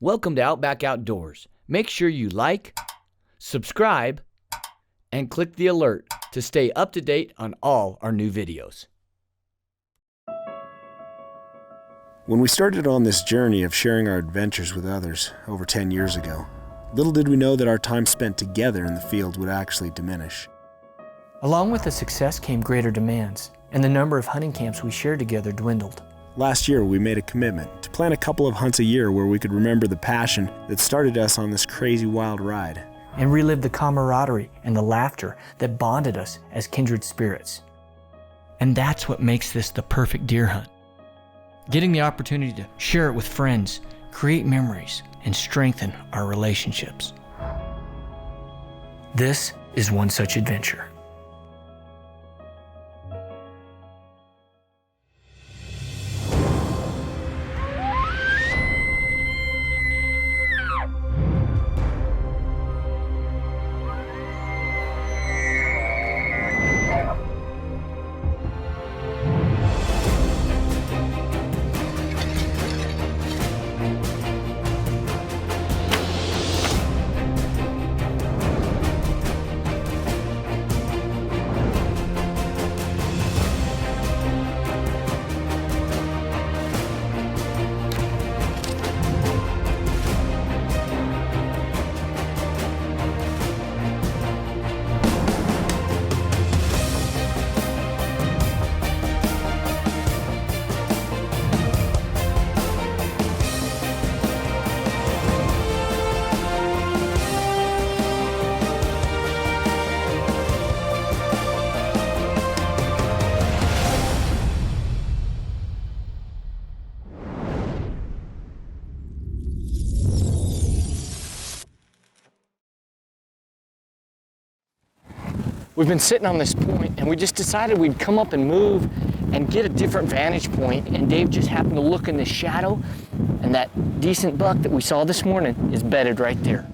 Welcome to Outback Outdoors. Make sure you like, subscribe, and click the alert to stay up to date on all our new videos. When we started on this journey of sharing our adventures with others over 10 years ago, little did we know that our time spent together in the field would actually diminish. Along with the success came greater demands, and the number of hunting camps we shared together dwindled. Last year, we made a commitment to plan a couple of hunts a year where we could remember the passion that started us on this crazy wild ride. And relive the camaraderie and the laughter that bonded us as kindred spirits. And that's what makes this the perfect deer hunt. Getting the opportunity to share it with friends, create memories, and strengthen our relationships. This is one such adventure. We've been sitting on this point and we just decided we'd come up and move and get a different vantage point, and Dave just happened to look in the shadow, and that decent buck that we saw this morning is bedded right there.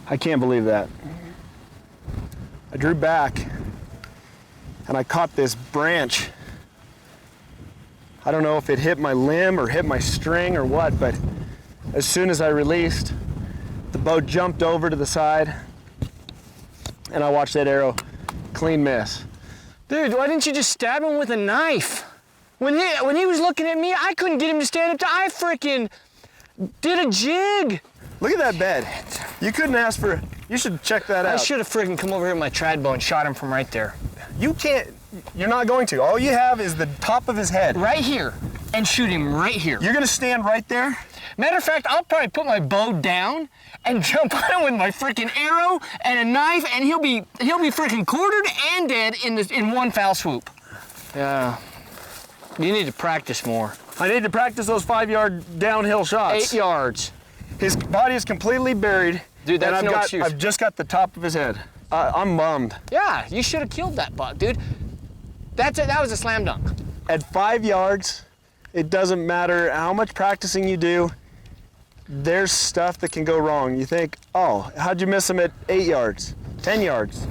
I can't believe that. I drew back and I caught this branch. I don't know if it hit my limb or hit my string or what, but as soon as I released, the bow jumped over to the side and I watched that arrow clean miss. Dude, why didn't you just stab him with a knife? When he was looking at me, I couldn't get him to stand up to, I frickin' did a jig. Look at that bed. You couldn't ask for, you should check that out. I should have frickin' come over here with my trad bow and shot him from right there. You can't, you're not going to. All you have is the top of his head. Right here, and shoot him right here. You're gonna stand right there? Matter of fact, I'll probably put my bow down and jump on him with my frickin' arrow and a knife, and he'll be frickin' quartered and dead in one foul swoop. Yeah, you need to practice more. I need to practice those 5-yard downhill shots. 8 yards. His body is completely buried. Dude, that's no excuse. I've just got the top of his head. I'm bummed. Yeah, you should have killed that buck, dude. That was a slam dunk. At 5 yards, it doesn't matter how much practicing you do, there's stuff that can go wrong. You think, oh, how'd you miss them at 8 yards, 10 yards?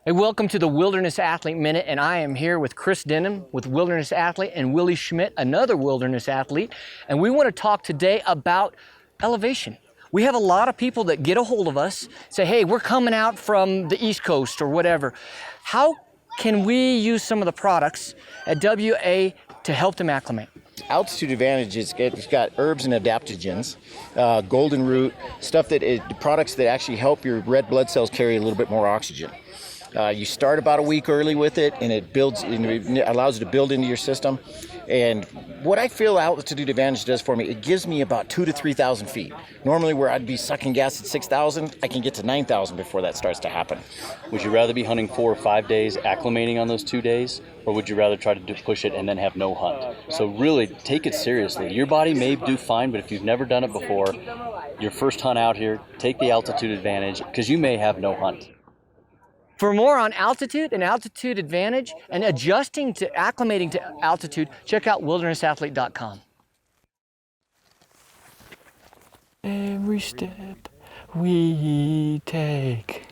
Hey, welcome to the Wilderness Athlete Minute, and I am here with Chris Denham with Wilderness Athlete and Willie Schmidt, another Wilderness Athlete, and we want to talk today about elevation. We have a lot of people that get a hold of us, say, hey, we're coming out from the East Coast or whatever. How can we use some of the products at WA to help them acclimate? Altitude advantage is it's got herbs and adaptogens, golden root, products that actually help your red blood cells carry a little bit more oxygen. You start about a week early with it, and it builds, and it allows it to build into your system. And what I feel altitude advantage does for me, it gives me about 2,000 to 3,000 feet. Normally, where I'd be sucking gas at 6,000, I can get to 9,000 before that starts to happen. Would you rather be hunting 4 or 5 days, acclimating on those 2 days, or would you rather try to push it and then have no hunt? So really, take it seriously. Your body may do fine, but if you've never done it before, your first hunt out here, take the altitude advantage, because you may have no hunt. For more on altitude and altitude advantage and adjusting to acclimating to altitude, check out wildernessathlete.com. Every step we take,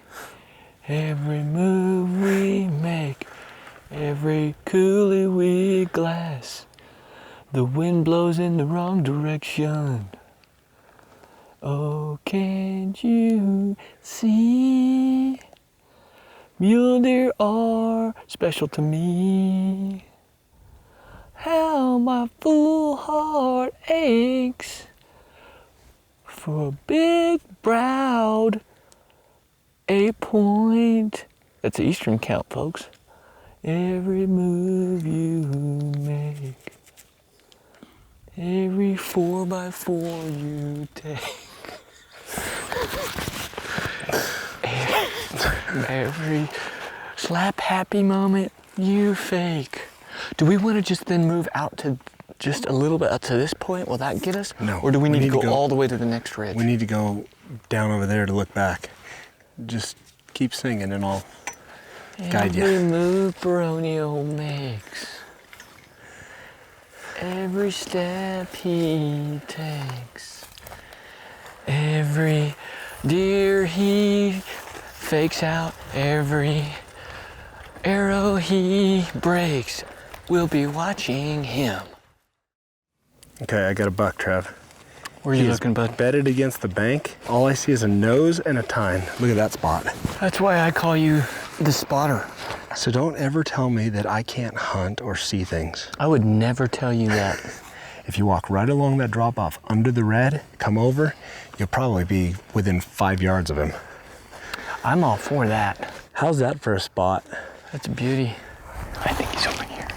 every move we make, every coulee we glass, the wind blows in the wrong direction. Oh, can't you see? Mule deer are special to me. How my full heart aches for a big-browed 8-point. That's the Eastern count, folks. Every move you make, every 4x4 you take. Every slap happy moment you fake. Do we want to just then move out to just a little bit up to this point? Will that get us? No. Or do we need to go all the way to the next ridge? We need to go down over there to look back. Just keep singing and I'll guide you. Every move Beronio makes, every step he takes, every deer he fakes out, every arrow he breaks, we'll be watching him. Okay, I got a buck, Trev. Where are you looking, bud? Bedded against the bank. All I see is a nose and a tine. Look at that spot. That's why I call you the spotter. So don't ever tell me that I can't hunt or see things. I would never tell you that. If you walk right along that drop off under the red, come over, you'll probably be within 5 yards of him. I'm all for that. How's that for a spot? That's a beauty. I think he's over here.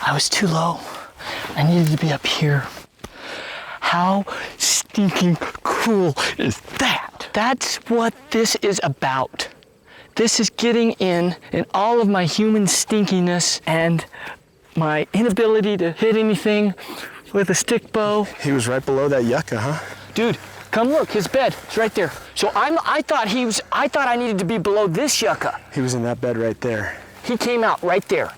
I was too low. I needed to be up here. How stinking cool is that? That's what this is about. This is getting in all of my human stinkiness and my inability to hit anything with a stick bow. He was right below that yucca, huh? Dude, come look, his bed is right there. So I thought I needed to be below this yucca. He was in that bed right there. He came out right there.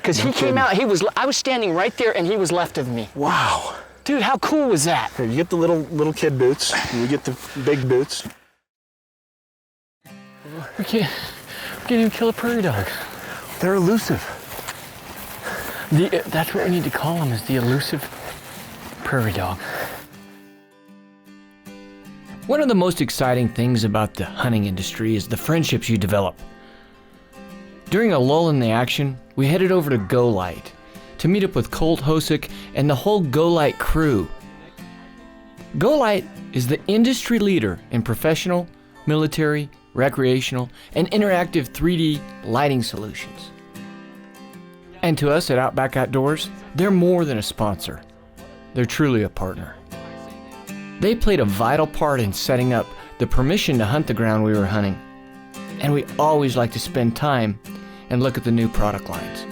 Because he came out, I was standing right there and he was left of me. Wow. Dude, how cool was that? Here, you get the little kid boots, and you get the big boots. We can't even kill a prairie dog. They're elusive. That's what we need to call them, is the elusive prairie dog. One of the most exciting things about the hunting industry is the friendships you develop. During a lull in the action, we headed over to Go Light to meet up with Colt Hosick and the whole Go Light crew. Go Light is the industry leader in professional, military, recreational, and interactive 3D lighting solutions. And to us at Outback Outdoors, they're more than a sponsor. They're truly a partner. They played a vital part in setting up the permission to hunt the ground we were hunting. And we always like to spend time and look at the new product lines.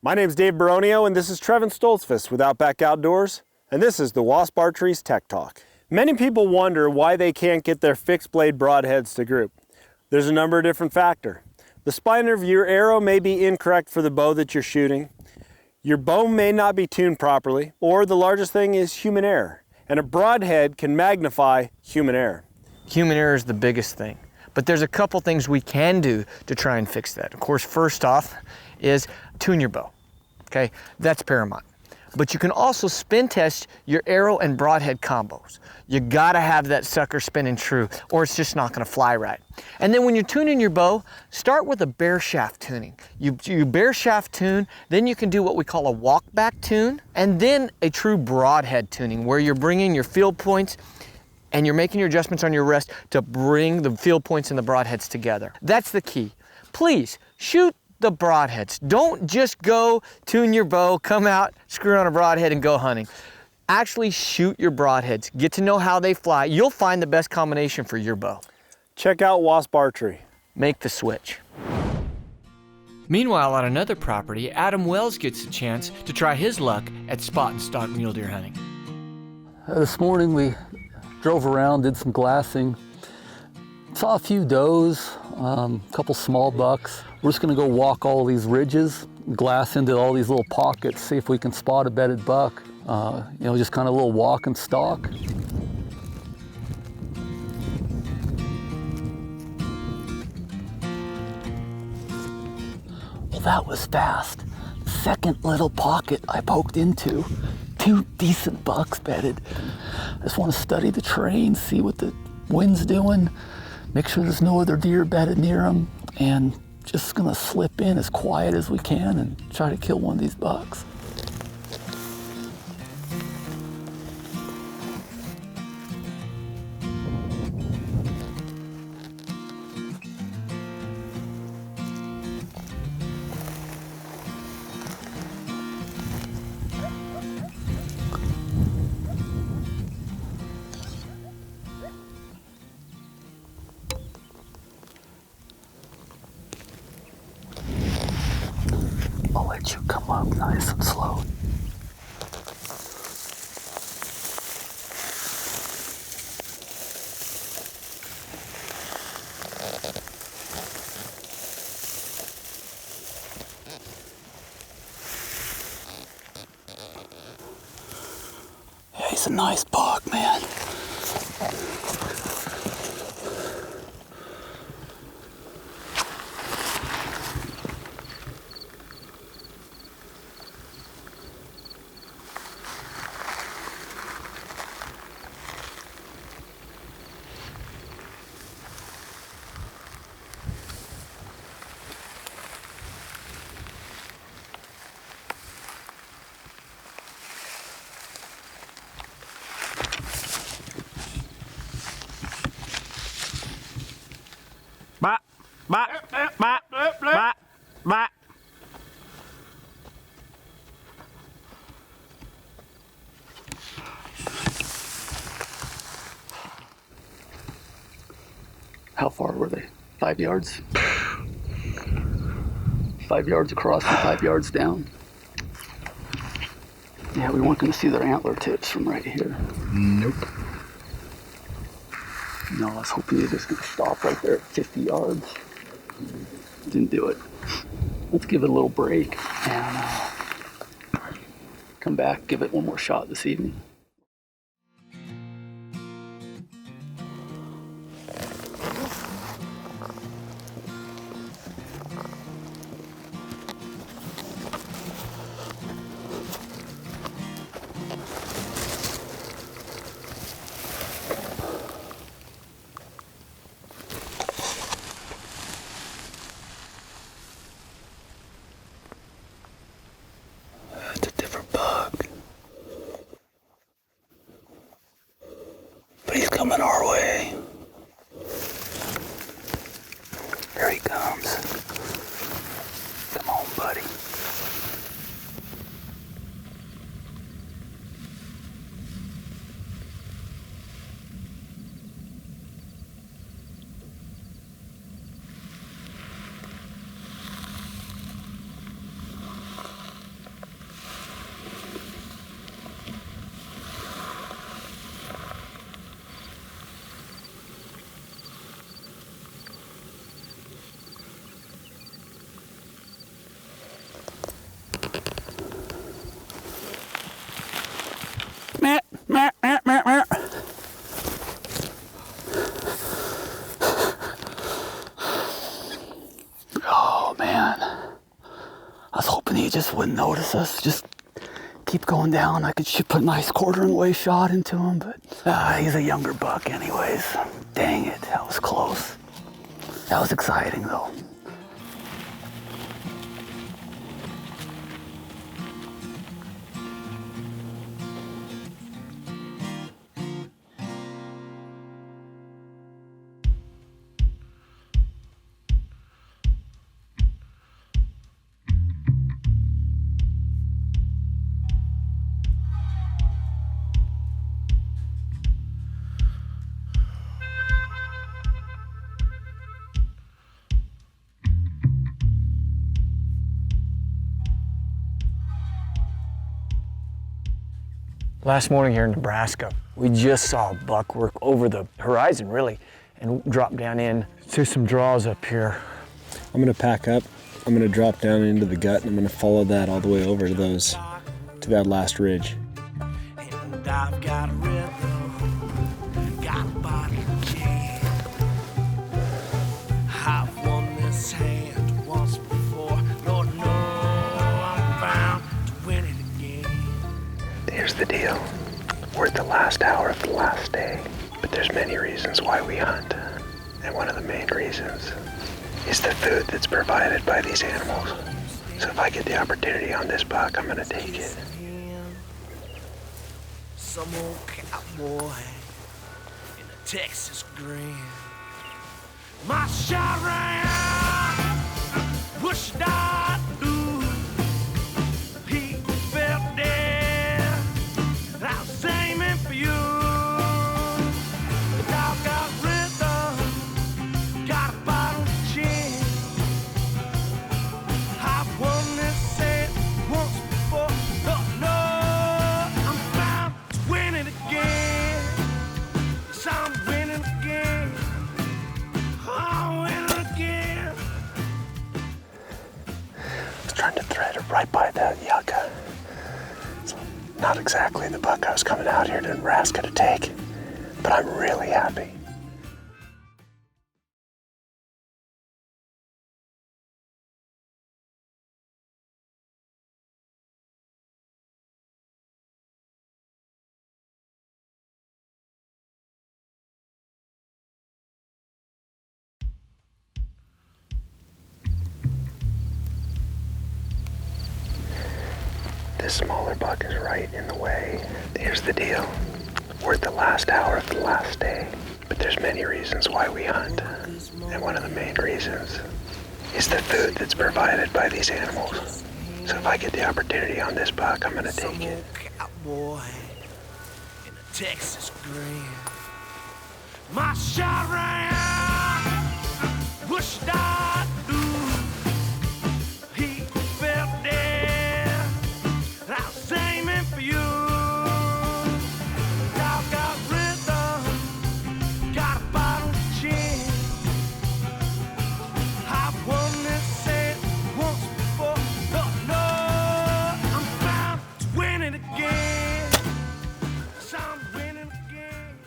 My name's Dave Beronio, and this is Trevon Stoltzfus with Outback Outdoors, and this is the Wasp Archery's Tech Talk. Many people wonder why they can't get their fixed blade broadheads to group. There's a number of different factors. The spine of your arrow may be incorrect for the bow that you're shooting. Your bow may not be tuned properly, or the largest thing is human error. And a broadhead can magnify human error. Human error is the biggest thing. But there's a couple things we can do to try and fix that. Of course, first off is tune your bow, okay? That's paramount. But you can also spin test your arrow and broadhead combos. You gotta have that sucker spinning true, or it's just not gonna fly right. And then when you're tuning your bow, start with a bare shaft tuning. You bare shaft tune, then you can do what we call a walk back tune, and then a true broadhead tuning, where you're bringing your field points and you're making your adjustments on your rest to bring the field points and the broadheads together. That's the key. Please, shoot the broadheads. Don't just go tune your bow, come out, screw on a broadhead and go hunting. Actually shoot your broadheads. Get to know how they fly. You'll find the best combination for your bow. Check out Wasp Archery. Make the switch. Meanwhile, on another property, Adam Wells gets a chance to try his luck at spot and stalk mule deer hunting. This morning we drove around, did some glassing, saw a few does, a couple small bucks. We're just gonna go walk all these ridges, glass into all these little pockets, see if we can spot a bedded buck. Just kind of a little walk and stalk. Well, that was fast. Second little pocket I poked into. 2 decent bucks bedded. I just want to study the terrain, see what the wind's doing, make sure there's no other deer bedded near them, and just gonna slip in as quiet as we can and try to kill one of these bucks. I'll let you come up nice and slow. Yeah, he's a nice buck, man. How far were they? 5 yards? 5 yards across and 5 yards down. Yeah, we weren't going to see their antler tips from right here. Nope. No, I was hoping they were just going to stop right there at 50 yards. Didn't do it. Let's give it a little break and come back, give it one more shot this evening. coming our way. Here he comes. Come on, buddy. Oh man, I was hoping he just wouldn't notice us. Just keep going down. I could put a nice quarter-and-away shot into him, but he's a younger buck anyways. Dang it, that was close. That was exciting though. Last morning here in Nebraska, we just saw a buck work over the horizon, really, and drop down in to some draws up here. I'm gonna pack up, I'm gonna drop down into the gut, and I'm gonna follow that all the way over to that last ridge. And I've got a rhythm, got a body key. I've won this hand once before. Lord, no, I'm bound to win it again. Here's the deal. We're at the last hour of the last day, but there's many reasons why we hunt. And one of the main reasons is the food that's provided by these animals. So if I get the opportunity on this buck, I'm gonna take it. Some old cowboy in a Texas green. My shot rang out, whoosh da doo. He fell dead. I was aiming for you. The dog got rhythm, got a bottle of gin. I've won this set once before. Oh no, I'm bound to win it again. Yes, I'm winning again. I'm winning again. I was trying to thread it right by that yucca. It's not exactly the buck I was coming out here to Nebraska to take, but I'm really happy. This smaller buck is right in the way. Here's the deal. We're at the last hour of the last day, but there's many reasons why we hunt. And one of the main reasons is the food that's provided by these animals. So if I get the opportunity on this buck, I'm gonna take it. Cowboy in a Texas green. My shot rang out, whoosh da doo. He fell dead. I was aiming for you. Dog got rhythm, got a bottle of gin. I've won this set once before. Oh no, I'm bound to win it again. Yes, I'm winning again.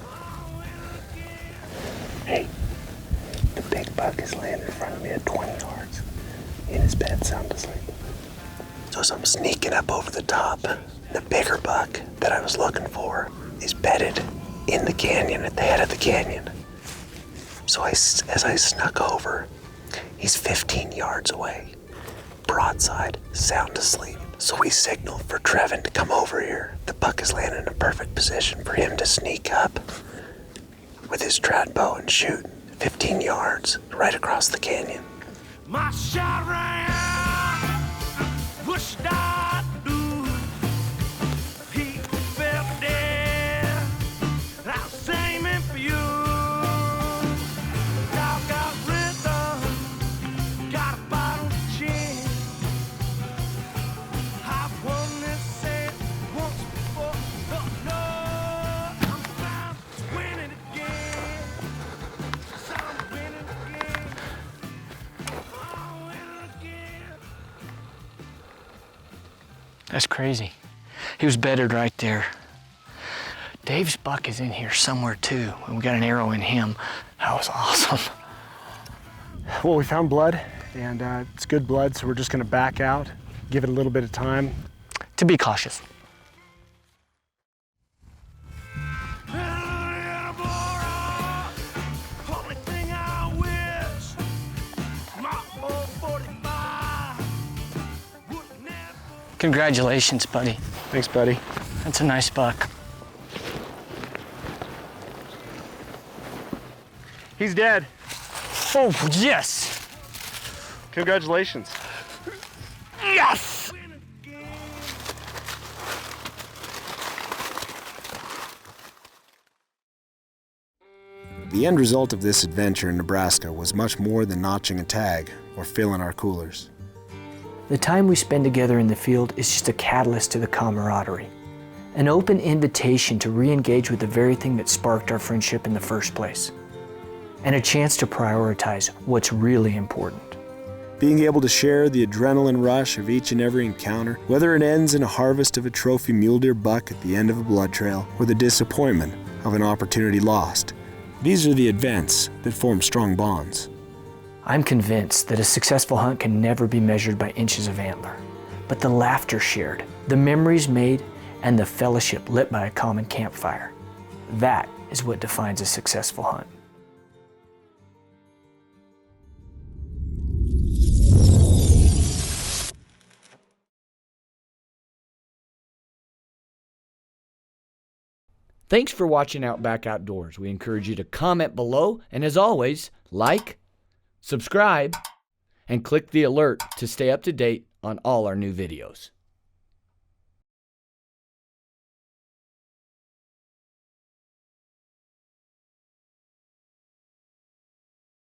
I'm winning again. Hey, the big buck is laying in front of me at 20 yards, in his bed, sound asleep. So as I'm sneaking up over the top, the bigger buck that I was looking for is bedded in the canyon, at the head of the canyon. So as I snuck over, he's 15 yards away, broadside, sound asleep. So we signaled for Trevon to come over here. The buck is landing in a perfect position for him to sneak up with his trad bow and shoot 15 yards right across the canyon. My shot rang out, pushed out, dude. He fell dead. I was aiming for you. Dog got rhythm, got a bottle of gin. I've won this set once before, but no, I'm bound to win it again. So I'm winning again. I'm winning again. That's crazy. He was bedded right there. Dave's buck is in here somewhere too, and we got an arrow in him. That was awesome. Well, we found blood, and it's good blood, so we're just gonna back out, give it a little bit of time. To be cautious. Only thing I wish, my old 45 would never. Congratulations, buddy. Thanks, buddy. That's a nice buck. He's dead. Oh, yes! Congratulations. Yes! The end result of this adventure in Nebraska was much more than notching a tag or filling our coolers. The time we spend together in the field is just a catalyst to the camaraderie, an open invitation to re-engage with the very thing that sparked our friendship in the first place, and a chance to prioritize what's really important. Being able to share the adrenaline rush of each and every encounter, whether it ends in a harvest of a trophy mule deer buck at the end of a blood trail or the disappointment of an opportunity lost, these are the events that form strong bonds. I'm convinced that a successful hunt can never be measured by inches of antler, but the laughter shared, the memories made, and the fellowship lit by a common campfire. That is what defines a successful hunt. Thanks for watching Outback Outdoors. We encourage you to comment below, and as always, like, subscribe, and click the alert to stay up to date on all our new videos.